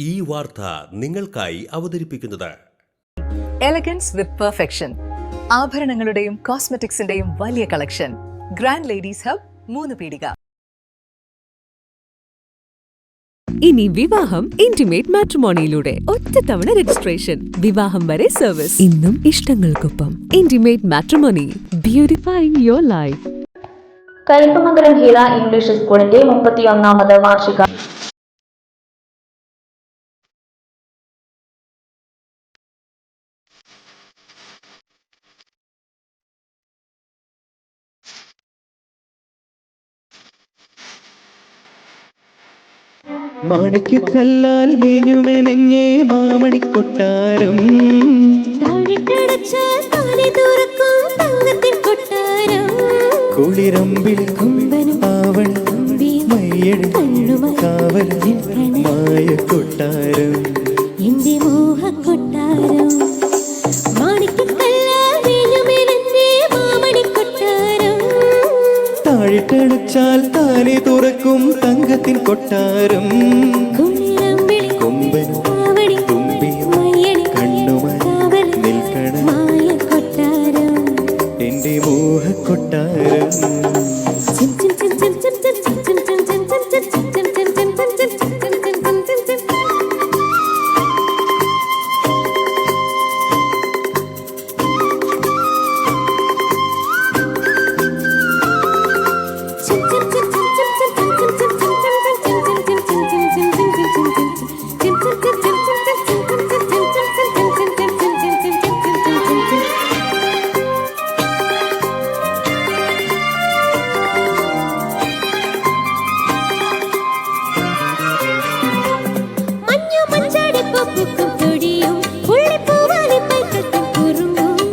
ഈ വാർത്ത നിങ്ങൾക്കായി അവതരിപ്പിക്കുന്നത് എലഗൻസ് വിത്ത് പെർഫെക്ഷൻ. ആഭരണങ്ങളുടെയും കോസ്മെറ്റിക്സിന്റെയും വലിയ കളക്ഷൻ. ഗ്രാൻഡ് ലേഡീസ് ഹബ്, 3 പീടിക. ഇനി വിവാഹം ഇന്റിമേറ്റ് മാട്രിമോണിയിലൂടെ ഒറ്റത്തവണ രജിസ്ട്രേഷൻ, വിവാഹം വരെ സർവീസ്. ഇന്നും ഇഷ്ടങ്ങൾക്കൊപ്പം intimate matrimony, beautifying your life. Karippamangalam Hira English സ്കൂളിന്റെ 31ാമത് വാർഷിക മാണിക്കല്ലാൽ മേഞ്ഞുമെനഞ്ഞേ മാമണിക്കൊട്ടാരം, കുളിരമ്പിളി ആവണി മയ്യഴി കാവൽ മായ കൊട്ടാരം, എന്റെ മോഹക്കൊട്ടാരം. താഴിട്ടടച്ചാൽ താനെ തുറക്കും തങ്കത്തിൻ കൊട്ടാരം, കൊമ്പനും തുമ്പിയും കണ്ണുമായി നിൽക്കണ എന്റെ മോഹക്കൊട്ടാരം.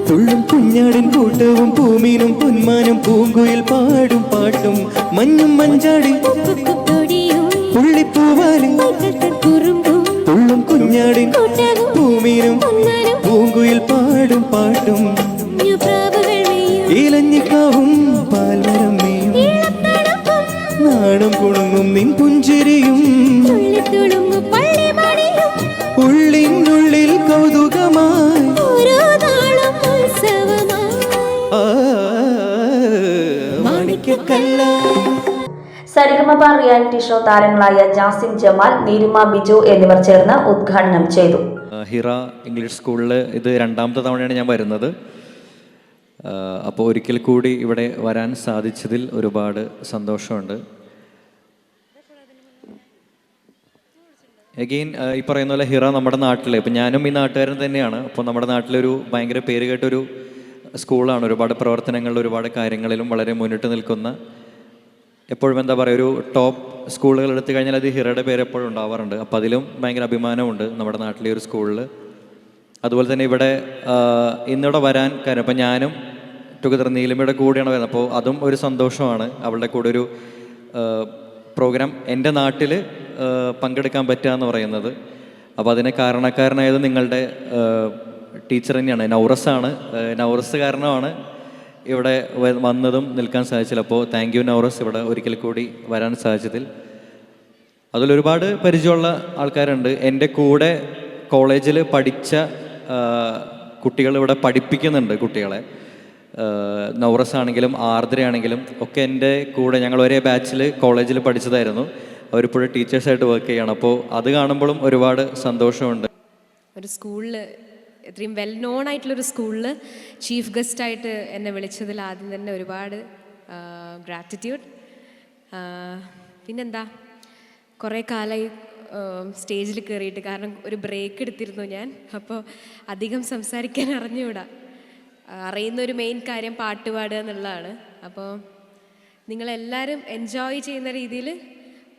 തുള്ളും കുഞ്ഞാടിൻ കൂട്ടവും പൂമീനും പൊന്മാനും പൂങ്കുയിൽ പാടും പാട്ടും മഞ്ഞും മഞ്ചാടി പുള്ളിപ്പൂവാലും തുള്ളും കുഞ്ഞാടിൻ പൂമീനും പൂങ്കുയിൽ പാടും പാട്ടും ഇലഞ്ഞിക്കാവും പാൽമരം നീയും നാണം കുണുങ്ങും നിൻ പുഞ്ചിരിയും ഉള്ളിനുള്ളിൽ കൗതുകമായി സരിഗമപ റിയാലിറ്റി ഷോ താരങ്ങളായ ജാസിം ജമാൽ, നീലിമ ബിജു എന്നിവർ ചേർന്ന് ഉദ്ഘാടനം ചെയ്തു. ഹിറ ഇംഗ്ലീഷ് സ്കൂളിൽ ഇത് 2ാമത്തെ തവണയാണ് ഞാൻ വരുന്നത്. അപ്പോൾ ഒരിക്കൽ കൂടി ഇവിടെ വരാൻ സാധിച്ചതിൽ ഒരുപാട് സന്തോഷമുണ്ട്. എഗെയിൻ ഈ പറയുന്ന പോലെ ഹിറ നമ്മുടെ നാട്ടിലെ, ഇപ്പം ഞാനും ഈ നാട്ടുകാരൻ തന്നെയാണ്. അപ്പോൾ നമ്മുടെ നാട്ടിലൊരു ഭയങ്കര പേര് കേട്ടൊരു സ്കൂളാണ്. ഒരുപാട് പ്രവർത്തനങ്ങളിൽ ഒരുപാട് കാര്യങ്ങളിലും വളരെ മുന്നിട്ട് നിൽക്കുന്ന, എപ്പോഴും എന്താ പറയുക, ഒരു ടോപ്പ് സ്കൂളുകൾ എടുത്തു കഴിഞ്ഞാൽ അത് ഹിറയുടെ പേര് എപ്പോഴും ഉണ്ടാവാറുണ്ട്. അപ്പോൾ അതിലും ഭയങ്കര അഭിമാനമുണ്ട് നമ്മുടെ നാട്ടിലെ ഒരു സ്കൂളിൽ. അതുപോലെ തന്നെ ഇവിടെ ഇന്നിവിടെ വരാൻ കാര്യം, അപ്പം ഞാനും ടുഗദർ നീലിമയുടെ കൂടെയാണ് വരുന്നത്. അപ്പോൾ അതും ഒരു സന്തോഷമാണ്, അവളുടെ കൂടെ ഒരു പ്രോഗ്രാം എൻ്റെ നാട്ടിൽ പങ്കെടുക്കാൻ പറ്റുക എന്ന് പറയുന്നത്. അപ്പോൾ അതിന് കാരണക്കാരനായത് നിങ്ങളുടെ ടീച്ചർ തന്നെയാണ്, നൗറസാണ്. നൗറസ് കാരണമാണ് ഇവിടെ വന്നതും നിൽക്കാൻ സാധിച്ചില്ല. അപ്പോൾ താങ്ക് യു നൗറസ്, ഇവിടെ ഒരിക്കൽ കൂടി വരാൻ സാധിച്ചതിൽ. അതിലൊരുപാട് പരിചയമുള്ള ആൾക്കാരുണ്ട്. എൻ്റെ കൂടെ കോളേജിൽ പഠിച്ച കുട്ടികൾ ഇവിടെ പഠിപ്പിക്കുന്നുണ്ട് കുട്ടികളെ. നൗറസ് ആണെങ്കിലും ആർദ്രയാണെങ്കിലും ഒക്കെ എൻ്റെ കൂടെ, ഞങ്ങൾ ഒരേ ബാച്ചിൽ കോളേജിൽ പഠിച്ചതായിരുന്നു. അവരിപ്പോഴും ടീച്ചേഴ്സായിട്ട് വർക്ക് ചെയ്യണം. അപ്പോൾ അത് കാണുമ്പോഴും ഒരുപാട് സന്തോഷമുണ്ട്. ഒരു സ്കൂളിൽ, ഇത്രയും വെൽ നോൺ ആയിട്ടുള്ളൊരു സ്കൂളിൽ ചീഫ് ഗസ്റ്റായിട്ട് എന്നെ വിളിച്ചതിൽ ആദ്യം തന്നെ ഒരുപാട് ഗ്രാറ്റിറ്റ്യൂഡ്. പിന്നെന്താ, കുറേ കാലമായി സ്റ്റേജിൽ കയറിയിട്ട്, കാരണം ഒരു ബ്രേക്ക് എടുത്തിരുന്നു ഞാൻ. അപ്പോൾ അധികം സംസാരിക്കാൻ അറിഞ്ഞുകൂടാ. അറിയുന്നൊരു മെയിൻ കാര്യം പാട്ട് പാടുക എന്നുള്ളതാണ്. അപ്പോൾ നിങ്ങളെല്ലാവരും എൻജോയ് ചെയ്യുന്ന രീതിയിൽ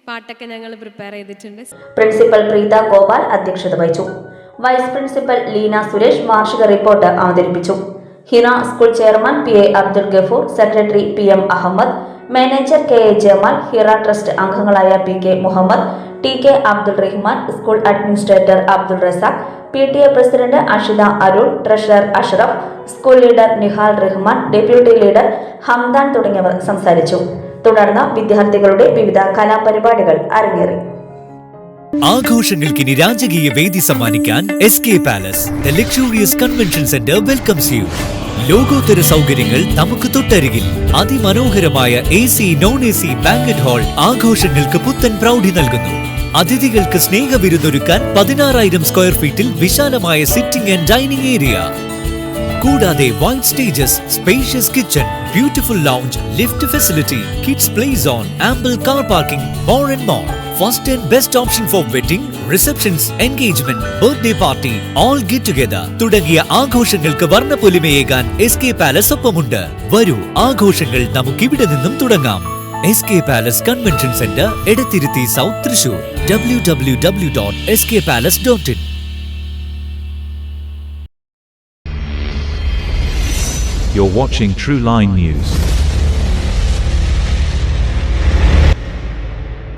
പാട്ടൊക്കെ ഞങ്ങൾ പ്രിപ്പയർ ചെയ്തിട്ടുണ്ട്. പ്രിൻസിപ്പൽ പ്രീത ഗോപാൽ അധ്യക്ഷത വഹിച്ചു. വൈസ് പ്രിൻസിപ്പൽ ലീന സുരേഷ് വാർഷിക റിപ്പോർട്ട് അവതരിപ്പിച്ചു. Hira school chairman P A Abdul Gafoor, secretary P M Ahmed, manager K A Jamal, Hira trust അംഗങ്ങളായ P K Muhammad, T K Abdul Rahman, school administrator Abdul Razak, P T A president Ashitha Arun, treasurer Ashraf, school leader Nihal Rahman, deputy leader Hamdan തുടങ്ങിയവർ സംസാരിച്ചു. തുടർന്ന് വിദ്യാർത്ഥികളുടെ വിവിധ കലാപരിപാടികൾ അരങ്ങേറി. ആഘോഷങ്ങൾക്കിനി രാജകീയ വേദി സമ്മാനിക്കാൻ SK Palace, the luxurious convention center welcomes you. ലോകോത്തര സൗകര്യങ്ങൾ നമുക്ക് തൊട്ടരികിൽ. അതിമനോഹരമായ AC, non-AC ബാങ്കറ്റ് ഹാൾ ആഘോഷങ്ങൾക്ക് പുത്തൻ പ്രൗഢി നൽകുന്നു. അതിഥികൾക്ക് സ്നേഹവിരുന്നൊരുക്കാൻ 16,000 സ്ക്വയർ ഫീറ്റിൽ വിശാലമായ സിറ്റിംഗ് ആൻഡ് ഡൈനിങ് ഏരിയ. കൂടാതെ wide stages, spacious kitchen, beautiful lounge, lift facility, kids play zone, ample car parking, more and more. First and best option four wedding, receptions, engagement, birthday party, all get together തുടങ്ങിയ ആഘോഷങ്ങൾക്ക് വർണ്ണപ്പൊലിമയേകാൻ SK Palace ഒപ്പമുണ്ട്. വരൂ, ആഘോഷങ്ങൾ നമുക്കിവിടെ നിന്നും തുടങ്ങാം. SK Palace Convention Center, Edathiruthy south, Thrissur. www.skpalace.in. You're watching True Line News.